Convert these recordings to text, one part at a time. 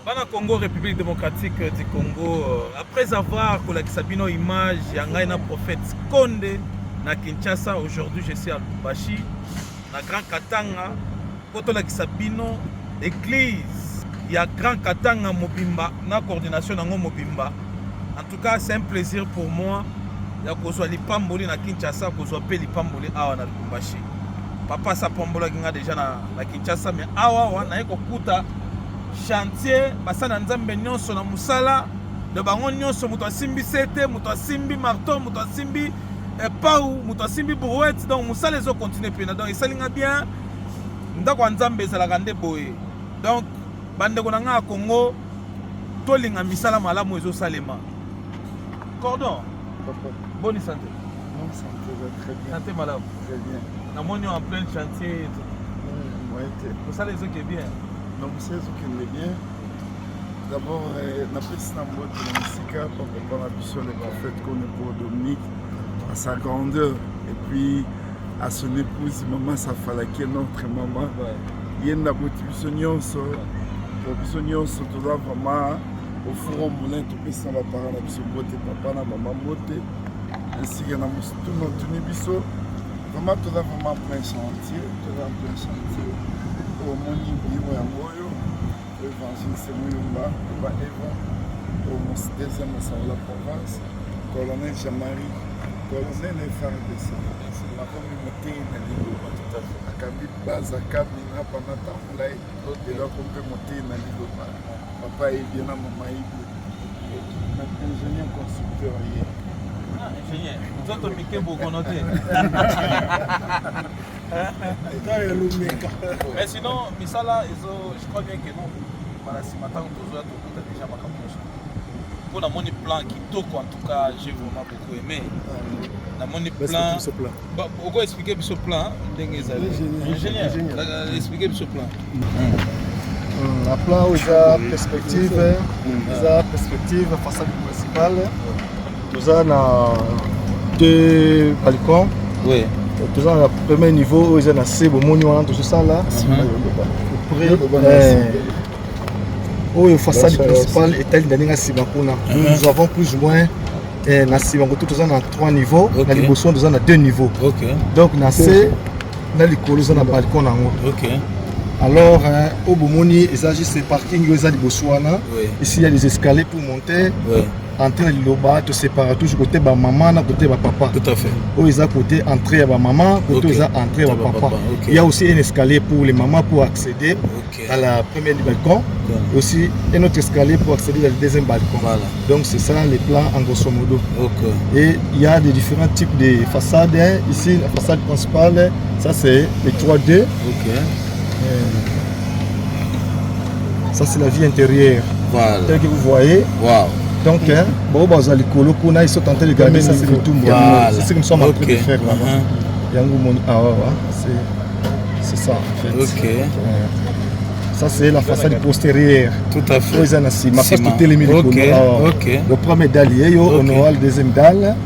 Bana Congo, République démocratique du Congo, après avoir collecté une image, il y a un prophète Konde na Kinshasa. Aujourd'hui, je suis à Lubumbashi, na Grand Katanga. Quand on a Sabino, église, il y a Grand Katanga Mobimba, na coordination na Mobimba. En tout cas, c'est un plaisir pour moi. Il y a que Lipamboli na Kinshasa, que soit Lipamboli awa na Lubumbashi. Papa sa pambola kinga déjà na Kinshasa, mais awa na eko kuta chantier basana nzambe nyonso na musala de bango nyonso muto asimbi sete, muto asimbi marteau, muto asimbi pau, muto asimbi brouette. Donc musala ezo continuer pena. Donc esalinga bien ndako nzambe ezalaka nde boye. Donc bandeko na nga Congo tolinga misala malamu ezo salema. Cordon. Bonne santé. Non, santé va très bien. Santé malade. Très bien. Na moni en plein chantier. Vous savez ce qui est bien. Non, vous savez ce qui est bien. D'abord, la petite nambote de la musique, pour la mission des prophètes qu'on est pour Dominique, à sa grandeur. Et puis, à son épouse, maman, ça fallait qu'il y ait notre maman. Il y a une mission nyonso. La mission nyonso, tout ça vraiment, au four au moulin, tout ça va parler la mission beauté, papa, la maman beauté. Ainsi que tout notre mission. Vraiment, tout ça vraiment plein chantier. Tout ça plein chantier. Au moni biro ya moyo évangile c'est Muyumba ba Eva au deuxième au la province colonel Jean-Marie colonel FRDC la communauté na liloba tout à fait akambi baza kabina pendant temps là et là communauté na liloba papa est bien maman est ingénieur constructeur hier ingénieur nous autres miqué beaucoup noté. Mais sinon, Misala, je crois bien que non. Si maintenant on a déjà ma capuche. Pour la monnaie plan qui toque, en tout cas, j'ai vraiment beaucoup aimé. La monnaie plan. Pourquoi expliquer ce plan? Ingénieur. Expliquer ce plan. La plan, il y a perspective, façade principale. Nous avons deux balcons. Oui. Tout à premier niveau, ils ont assez de monuments, tout ça là. La façade principale est nous avons plus ou moins tout ça dans 3 niveaux. Dans les boissons, nous avons 2 niveaux. Donc, nous avons un balcon. Alors, au Bomoni, il s'agit de parking, ici il y a des escaliers pour monter. Entrer dans le bas, te séparer toujours côté de maman, côté de papa. Tout à fait. Où ils ont côté entrée à maman, côté ils ont entrée à papa. Il y a aussi un escalier pour les mamans pour accéder à la première balcon. Et aussi un autre escalier pour accéder à le deuxième balcon. Voilà. Donc c'est ça les plans en grosso modo. Et il y a des différents types de façades. Ici la façade principale, ça c'est les 3D. Ça c'est la vie intérieure. Voilà. Tel que vous voyez. Wow. Donc, ils sont en train de garder ça, c'est le tout. C'est ce que nous sommes en train de faire là-bas. C'est ça en fait. Ça c'est la façade postérieure. Tout à fait. Le premier dalle, on aura le deuxième dalle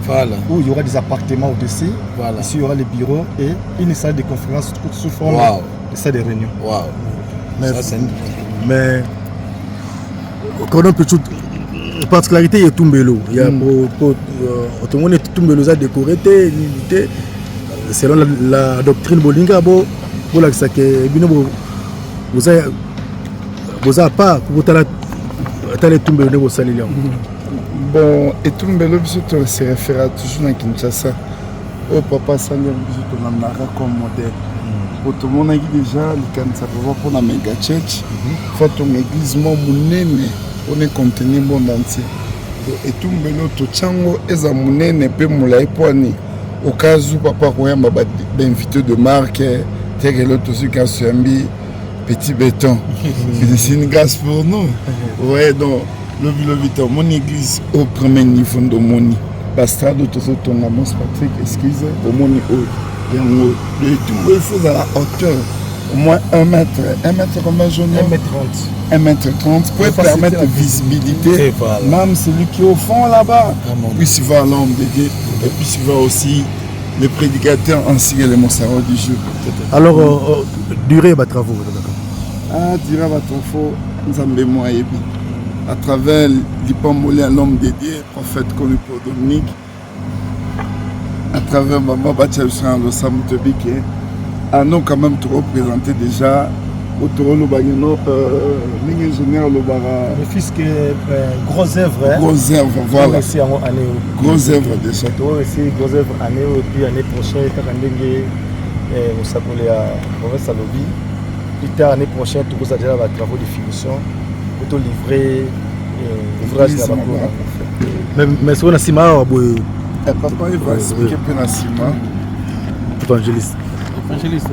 où il y aura des appartements au-dessus. Ici il y aura les bureaux et une salle de conférence sous forme de salle de réunion. Mais quand on peut tout. La particularité est Tumbelo. Il y a tout le monde est Tumbelo a décoré, selon la doctrine Bolinga, vous avez pas pour Tumbelo au Salilion. Bon, et Tumbelo se réfère toujours à Kinshasa. Au papa Sangam on a comme modèle. Pour tout le monde déjà, le Kinshasa pour la méga church, faut une église monene. On est contenu le monde entier. Et tout le monde est en monnaie et moulay poani. Au cas où papa a invité de marque, tel que l'autre aussi qui a suivi petit béton. C'est une grâce pour nous. Ouais, donc le mon église au premier niveau de mon Bastard de tout ton amour Patrick, excusez, au mon niveau. Le tout il faut à la hauteur. Au moins 1 mètre. 1 mètre combien jaune 1 1 m 30. mètre 30 pour permettre la visibilité. Même celui qui est au fond là-bas, puisse voir l'homme de Dieu et puisse voir aussi le prédicateur ainsi que les monsards du jeu. Alors, durée de travaux, durée de travaux, Nzambe Moayebi. À travers l'Ipambolé à l'homme dédié, prophète connu pour Dominique, à travers Maman Batchabusran Losam Tebike, à nous quand même te représenter déjà au Toro Lobagino, l'ingénieur Lobara. Le fils qui est gros œuvre. Gros œuvre, voilà. Gros œuvre déjà. Aussi gros œuvre année et puis année prochaine, on s'appelait à Mauvais Salobi. Plus tard, l'année prochaine, tout ça déjà va travaux de finition. Pour livrer l'ouvrage là-bas. Mais c'est on a Sima ou papa il va expliquer peu na Sima. Pour évangéliste. Évangéliste.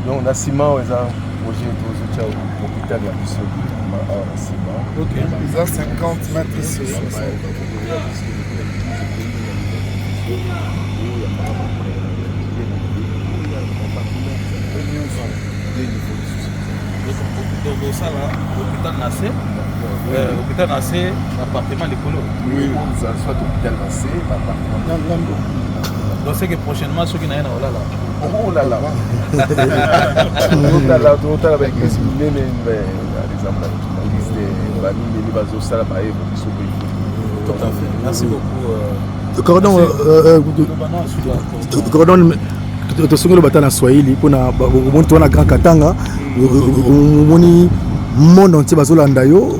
Donc on a Sima ou ça projet de l'hôpital de la mission à Sima. OK. Ils ont 50 mètres ici. Donc ça là, l'hôpital Nassé, l'appartement de Colo. Oui, ça soit l'hôpital Nassé, l'appartement. Donc c'est que prochainement, ceux qui n'ont rien là. Oh là là. Avec les tout à fait. Merci beaucoup. Cordon, tosongeli bata na Swahili mpona omoni towana Grand Katanga omoni monde entier bazolanda yo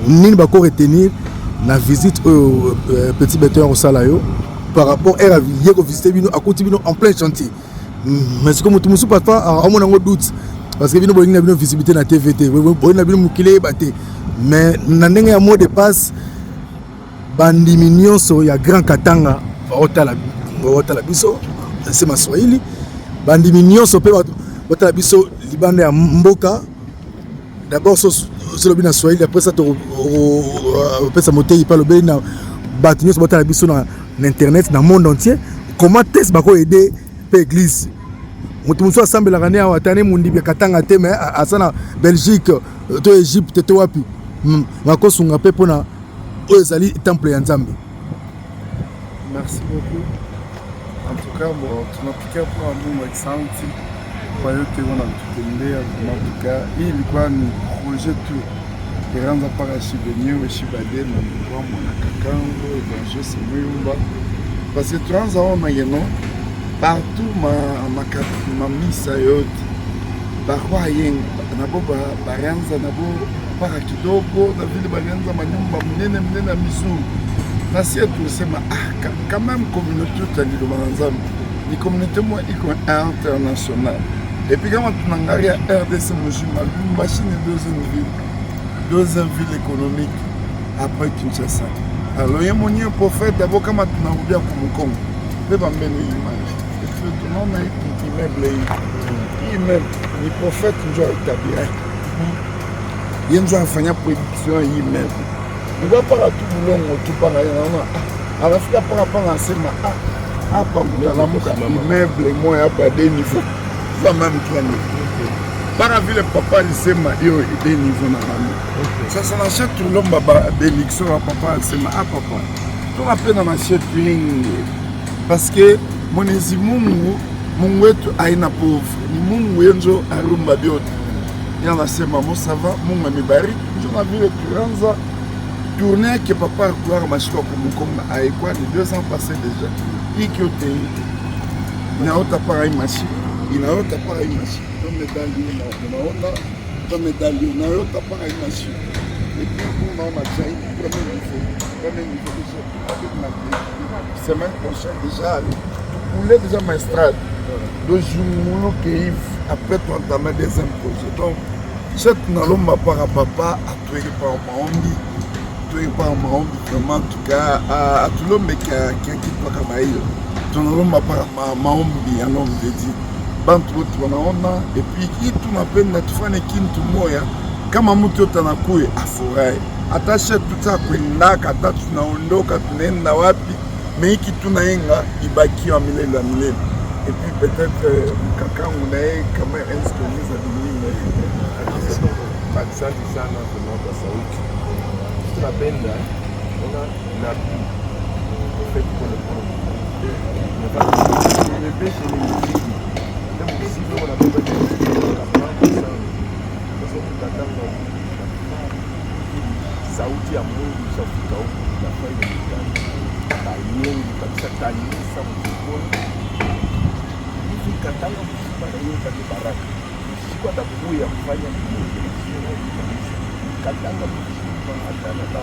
nini bako retenir na visite oyo petit beteur osala yo par rapport à ye ko visiter bino akoti bino en plein chantier mais c'est comme tout musu parfois amona ngo doute parce que bino bolingi na bino visibilité na TVT bolingi na bino mukile baté mais na ndenge ya mot de passe bandimi nyonso ya Grand Katanga otala biso c'est ma Swahili bandimi nyonso pe otala biso libanda ya mboka d'abord so le bina Swahili après ça to pesa motei pa le bina bato nyonso otala biso na internet na monde entier comment test bako aider pe église mutu muso assemble la rane awa tane mundi bi Katanga te mais asana Belgique to Égypte to wapi ngako sunga pe pona ezali temple ya Nzambe. Merci beaucoup. En tout cas, bon, tunapikia kwa Mungu asante kwa yote wanatutendea. En tout cas, hii ilikuwa ni projet tu iranza para shibenyewe shibade na mwa mwana kakango evangeliste Muyumba parce que tuanza ona yeno partout ma misa yote barwa yenga nabo baranza nabo para kidogo na vile baranza manyumba mnene ya mizuri. Nasi yetu sema quand même communauté tandilo banzambe ni communauté moi iko international et puis kama tunangalia RDC mjima machine deuxième ville économique après Kinshasa. Alors yeye mwenyewe prophète d'abord kama tunarudia kumkongo beba mbele image et puis tunaona immeuble ni prophète ndio itabia yenzo afanya prédiction immeuble. On va pas tout le monde tout par là on va faire par rapport à ça hapa mtalamuka immeuble moya hapa des niveaux ça même plan para vile papa alisema hiyo des niveaux na mama sasa na chaque tout l'homme baba bénédiction papa alisema papa tunapenda na shaping parce que Mwenyezi Mungu wetu aina pauvre ni Mungu yenzo arumba biote yanasema mosava Mungu amebariki ndio na vile tuanza tournée que papa gloire machiko kumukonga aekwa ni 2 ans passés déjà ikyote inaota para machine inaota para machine comme medali unaona comme medali inaota para machine et puis on a déjà premier niveau déjà semaine prochaine déjà on est déjà maestrade le jour que après tu entamer deuxième projet donc cette nalomba para papa à toi par maombi par maombi vraiment en tout cas à tout l'homme qui a quitté Kamaï tunalomba par maombi ya l'homme de Dieu bantu wote wanaona et puis kitu tunapenda tufanye kitu moja kama mtu yote anakuya afurahi atashe tutakwendaka hata tunaondoka tunaenda wapi mais hiki tunaenga ibaki wa milele na milele et puis peut-être kaka unaye kama instrument asante sana kwa sauti tunapenda ona na fait pour le pêche ni muziki ndio muziki on a besoin de la France parce que sauti ya Mungu ishafika huku, inafanya mikutano bayengi kabisa kanisa mkubwa hivi Katanga msiba na hiyo kati baraka siku atakuya kufanya Katanga msiba atana na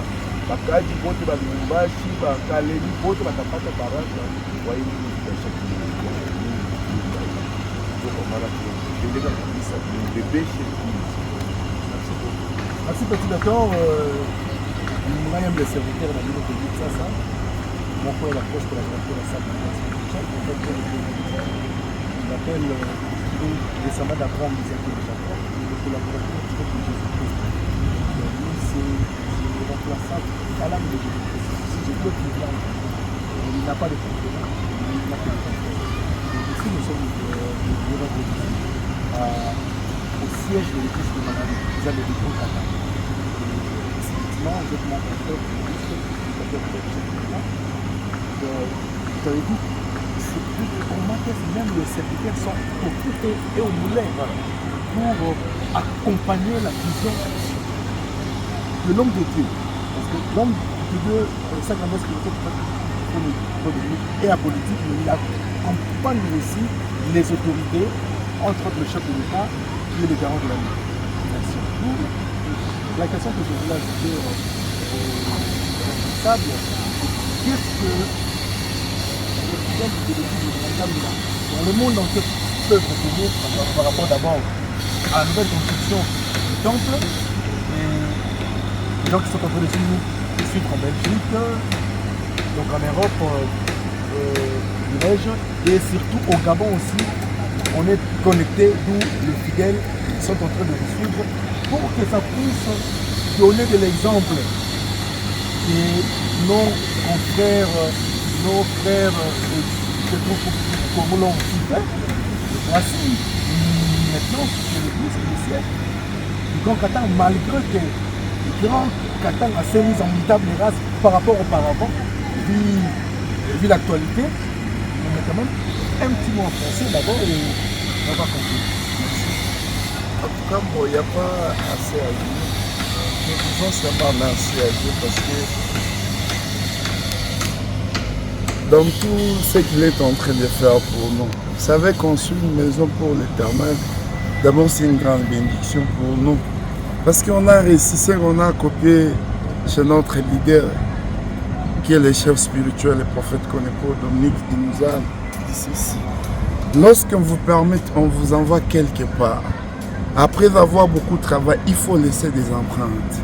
bakaji bote ba Lubumbashi ba Kalemi bote batapata baraka kwa hiyo biashara kwa mara tunaendelea kabisa kubebesha. Merci petit d'accord. Nous avons des serviteurs dans le pays de ça. Mon frère la poste pour la salle de on appelle récemment d'apprendre des actes de Japon, le collaborateur de Jésus-Christ. C'est le remplaçant à l'âme de Jésus-Christ. Si je peux qu'il il n'a pas de concurrent, il n'a pas de concurrent. Ici, nous sommes au siège de l'église de Madame, vous avez des gros Qatar. Effectivement, vous êtes mon pasteur de l'église, vous avez dit, on remarque que même les serviteurs sont occupés et au moulin pour accompagner la vision de l'homme de Dieu. Parce que l'homme de Dieu, sa grandeur spirituelle et apolitique, mais il accompagne aussi les autorités, entre autres le chef de l'État, qui est le garant de la nation. La question que je voulais ajouter aux responsables, qu'est-ce que les fidèles de l'église de Kabila dans le monde entier peuvent retenir par rapport d'abord à la nouvelle construction du temple et les gens qui sont en train de suivre en Belgique, donc en Europe, et surtout au Gabon aussi, on est connecté d'où les fidèles sont en train de nous suivre pour que ça puisse donner de l'exemple. Et nos confrères, nos frères comme l'ont aussi fait, voici maintenant c'est le siècle du Grand Qatar, malgré que le Grand Qatar a ses mises en table race par rapport auparavant, vu l'actualité, on met quand même un petit mot en français d'abord et on va conclure. En tout cas, bon, il n'y a pas assez à dire. Nous disons seulement merci à Dieu parce que dans tout ce qu'il est en train de faire pour nous, vous savez, construire une maison pour l'Éternel, d'abord c'est une grande bénédiction pour nous. Parce qu'on a réussi, c'est qu'on a copié chez notre leader, qui est le chef spirituel, le prophète Konepo Dominique, qui nous a dit ceci. Lorsqu'on vous permet, on vous envoie quelque part. Après avoir beaucoup travaillé, il faut laisser des empreintes.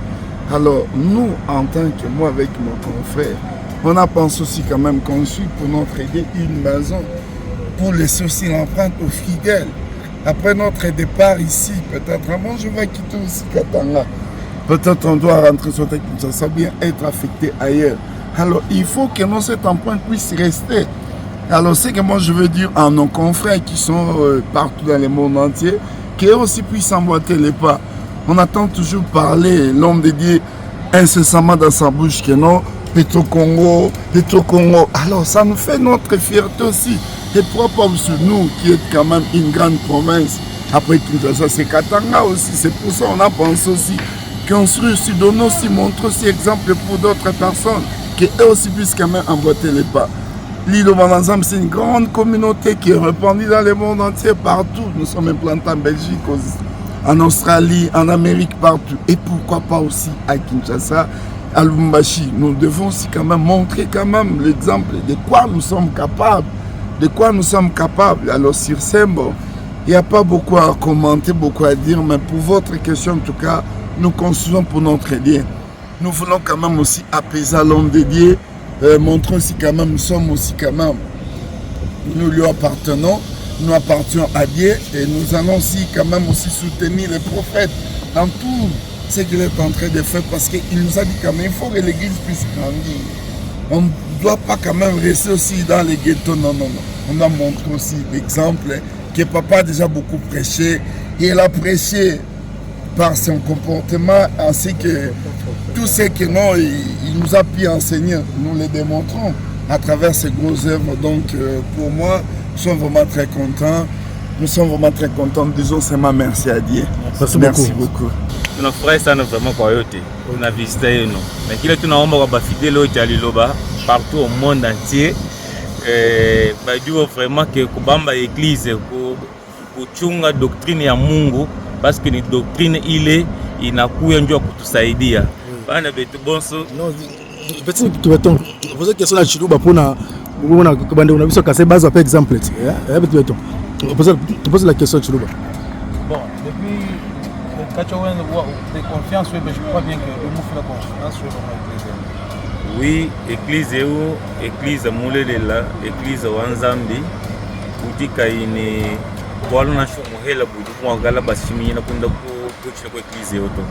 Alors, nous, en tant que moi, avec mon confrère, on a pensé aussi quand même construire pour notre aider une maison, pour laisser aussi l'empreinte aux fidèles. Après notre départ ici, peut-être, moi je vais quitter aussi Katanga. Peut-être on doit rentrer sur le terrain, ça bien être affecté ailleurs. Alors, il faut que cette empreinte puisse rester. Alors, c'est que moi je veux dire à nos confrères qui sont partout dans le monde entier, qu'eux aussi puissent emboîter les pas. On attend toujours parler, l'homme de Dieu, incessamment dans sa bouche, que non, Petro-Congo. Alors, ça nous fait notre fierté aussi. Et propre sur nous, qui est quand même une grande province. Après Kinshasa, c'est Katanga aussi. C'est pour ça qu'on a pensé aussi construire aussi, donner aussi, montrer aussi exemple pour d'autres personnes, qu'eux aussi puissent quand même emboîter les pas. L'île au Banazam, c'est une grande communauté qui est répandue dans le monde entier, partout. Nous sommes implantés en Belgique, en Australie, en Amérique, partout. Et pourquoi pas aussi à Kinshasa, à Lubumbashi. Nous devons aussi quand même montrer quand même l'exemple de quoi nous sommes capables. De quoi nous sommes capables. Alors sur ce, bon, il n'y a pas beaucoup à commenter, beaucoup à dire, mais pour votre question, en tout cas, nous construisons pour notre bien. Nous voulons quand même aussi apaiser l'homme de Dieu, montrer aussi quand même, nous sommes aussi quand même, nous lui appartenons, nous appartenons à Dieu et nous allons aussi quand même aussi soutenir les prophètes dans tout ce qu'il est en train de faire parce qu'il nous a dit quand même, il faut que l'église puisse grandir. On ne doit pas quand même rester aussi dans les ghettos, non. On a montré aussi l'exemple que papa a déjà beaucoup prêché et il a prêché par son comportement ainsi que tout ce que non, il nous a pu enseigner, nous le démontrons à travers ces grosses œuvres. Donc pour moi, nous sommes vraiment très contents. Nous sommes vraiment très contents. Disons seulement merci à Dieu. Merci beaucoup. tunafurahi sana vraiment kwa yote tuna visita yenu, na kile tunaomba kwa bafidele wote aliloba partout au monde entier bajua vraiment que kubamba église kuchunga doctrine ya Mungu parce que ni doctrine ile inakuya njoo kutusaidia bana betu bonso. Non petit tu beton poser question na Chiluba pona kuna kubande unabiso kase base par exemple betu beton pose la question Chiluba. Bon, depuis quand tu as de confiance, je crois bien que le mot fait la confiance sur l'église. Oui, église mulelela, église wanzambi utika ine bwaluna shumuhela budu mwagala basimi na kunda kuchira kwa église yoto.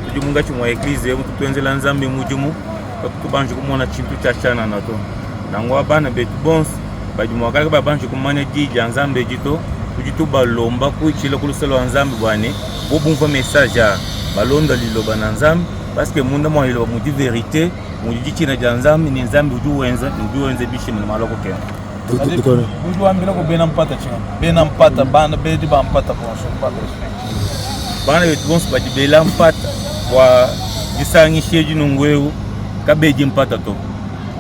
Tujumunga chumwa église yo tutwenzela nzambi mujumu bakubanje kumona chintu chachana nato. Nangwa bana betu bons bajumwagala babanje kumanya jija nzambe jito tujitu balomba kuichila kuluselo wanzambi bwane bobumva message ya balonda liloba na nzambi parce que munda mwa liloba mudi vérité mudi china ja nzambi ni nzambi ujuwenza bishi mu maloko ke uju ambira ko bena mpata china bena mpata bana bedi ba mpata ponso bana betu bons baji bela mpata wa gisangi sheji nungweu kabeji mpata to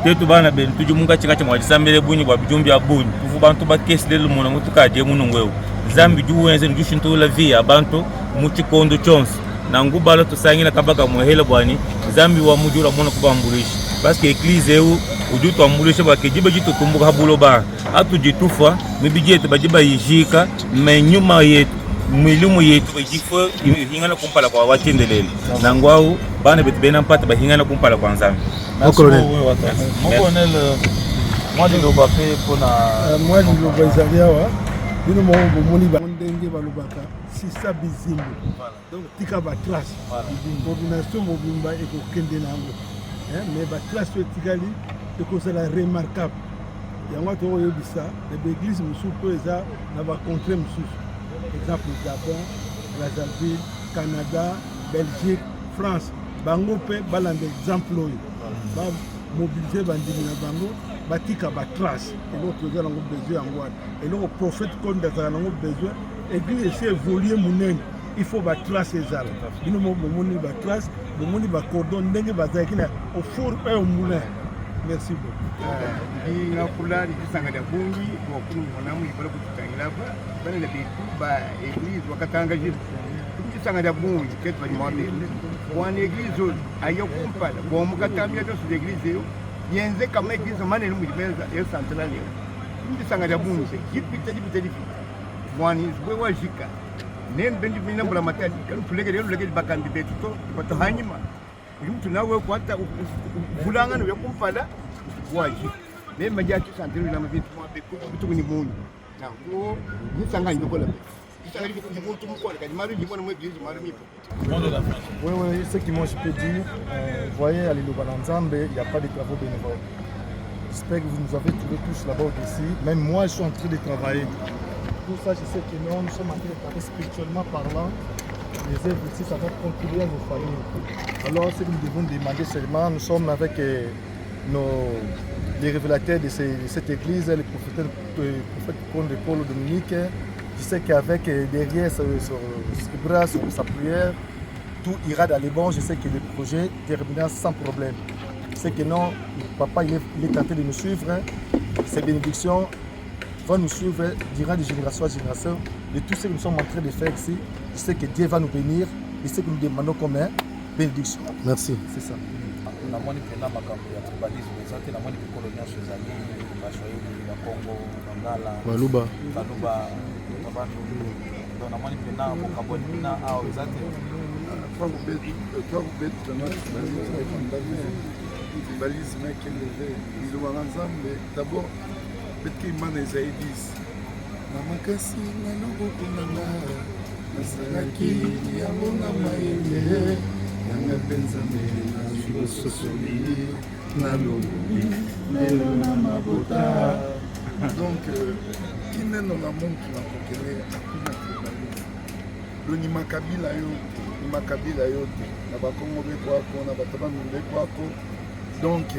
tetu bana ben tujumunga chika cha mwajisambele bunyi kwa bijumbi abunyi kufu bantu bakesi lelo muna mutukaje munungweu zambi juwenze njushinto la via abantu muchikondo chonse na ngubala tusangina kabaka muhela bwani zambi wa mujura mona kubambulisha parce que église eu ujuto ambulisha bakejiba jitu kumbuka habulo ba atujitufa mibijete bajiba yijika menyuma yetu mwilimu yetu bajifo hingana kumpala kwa watendelele na ngwao bana betu bena mpata bahingana kumpala kwa nzambi. Mon colonel, moi je le bapé pour na moi je le bazaria wa bino mo moni ba ndenge ba lobaka si ça bizimbo donc tika ba classe coordination mo bimba e ko kende nango mais ba classe tikali e ko c'est la remarquable yango to yebisa les églises musuko eza na ba contre mususu exemple Gabon, Brazzaville, Canada, Belgique, France bango pe balanda exemple oyo ba mobiliser bandimi na bango batika ba classe et l'autre eza nango besoin yango et le prophète konda za nango besoin église esi évoluer munene il faut ba classe ezala bino momoni ba classe momoni ba cordon ndenge bazaki na au four et au moulin. Merci beaucoup. Inga kula lisanga da bungi kwa kunu mwanamu ibala kututangira bana na bitu ba église wakatanga jitu lisanga da bungi ketu banyamade kwa église ayo kumpala kwa mukatambia to église yo yenze kama église manene mujibeza yo centrale yo lisanga da bungi jipita mwani bwe wajika nembendi mina mbula matati kan tulege bakandi betu to bato hanyima mtu nawe kwata vulangano ya kumpala waji mema jachi santiri na mabitu mwabe kutu ni mungu na ngo nisanga ndokola nisanga ni kumuntu mukole kadi maru jibona mwe bizi maru mipo. Oui, ce que moi je peux dire, vous voyez à l'île Bananzambe, il n'y a pas de travaux bénévoles. J'espère que vous nous avez trouvé tous là-bas aussi. Même moi, je suis en train de travailler. Pour ça, je sais que nous sommes en train de travailler spirituellement parlant. Les œuvres ici, ça va contribuer à nos familles. Alors, ce que nous devons demander seulement, nous sommes avec les révélateurs de cette église, le prophète Conde Paul Dominique. Je sais qu'avec derrière ses bras, sa prière, tout ira dans les bons. Je sais que le projet terminera sans problème. Je sais que non, papa il est tenté de nous suivre. Ces bénédictions vont nous suivre durant de génération à génération. De tout ce que nous sommes en train de faire ici, je sais que Dieu va nous bénir. Et ce que nous demandons comme bénédiction. Merci. C'est ça. namoni pena makambo ya tribalisme ezate namoni pikolo nyonso ezali baswahili ya Kongo Bangala Baluba tabantu donc namoni pena bokaboni pena ao ezate tribalisme ekeleve liloba nzambe d'abord petke imana ezali 10 na makasi na loboko nanga nasalaki yango na mayele yanga mpe nzambe nazwi ososoli na lobi lelo na mabota donc kineno na muntu na kokele akuna tribalisme lonima kabila yo te na bakongo bekwako na bato bamimi bekwako donc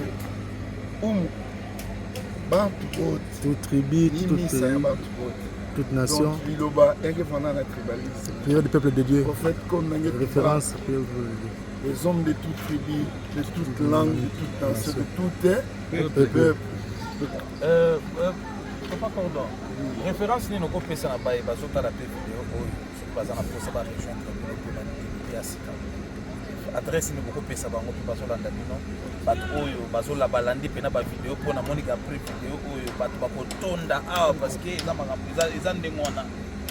bantu bote tout tribu nimisa ya bantu bote toute nation. Donc, Biloba, et que pendant la tribalisme. Prière du peuple de Dieu. Prophète qu'on a Référence. Prière du peuple de Dieu. les hommes de toute tribu, de toute langue, de toute nation, de tout peuple. Papa pardon. Référence nini okopesa na baye bazotala pe video oyo soki baza na posa barejoindre bino mpe banimité ya sika adresse nini bokopesa bango mpe bazolanda bino bato oyo balandi mpena bavideo mpo namonika apres video oyo bato bakotonda awa parceke eza makambo eza ndenge wana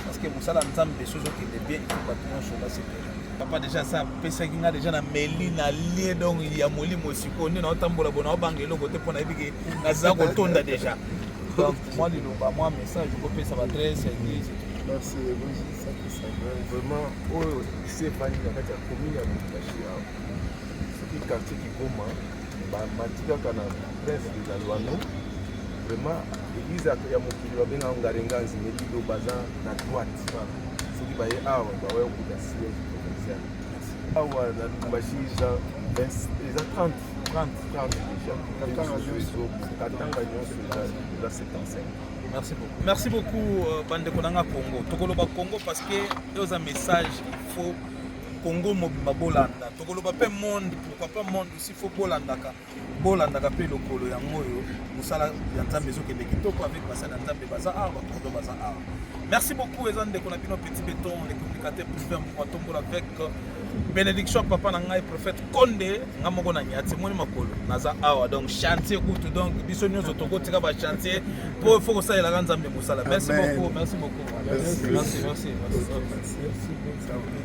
parceke mosala nzambe so ozokende bien ifo bato nyonso basepela papa déjà ça apesaki nga déjà na meli na lie donc ya molimo sikoyo nde naotambola bona obanga eloko te mpo nayebi ke naza kotonda déjà. Donc, moi, moi, message, je peux faire sa adresse, église. Merci, ça vraiment, c'est pas une commune à Moutachi. Ce qui est quartier qui commence, Matika Kana, prince de la Loano, vraiment, l'église a créé mon pays, il y a un garengan, il y a un bazar à droite. Ce qui va y avoir, il va y avoir un siège provincial. Ah ouais, la Lumbashi, ils ont 30 déjà. Merci beaucoup. Merci beaucoup, Bande Konanga Congo. Tokoloba Congo parce que il y a un message, il faut Congo mobimba bolanda. Tokoloba pe monde, pourquoi pas monde aussi faut bolandaka. Bolandaka pe lokolo ya ngoyo. Musala ya nzambe zo kende kitoko avec basala nzambe baza a ba prodo baza a. Merci beaucoup les gens de Konapino Petit Béton, les communicateurs privés en tombola avec bénédiction papa na ngai prophète Condé ngamoko na nyati moni makolo naza awa donc chantier kutu donc biso nyonso tokotika ba chantier pour faut que ça ila nzambe musala. Merci beaucoup, merci beaucoup. Merci.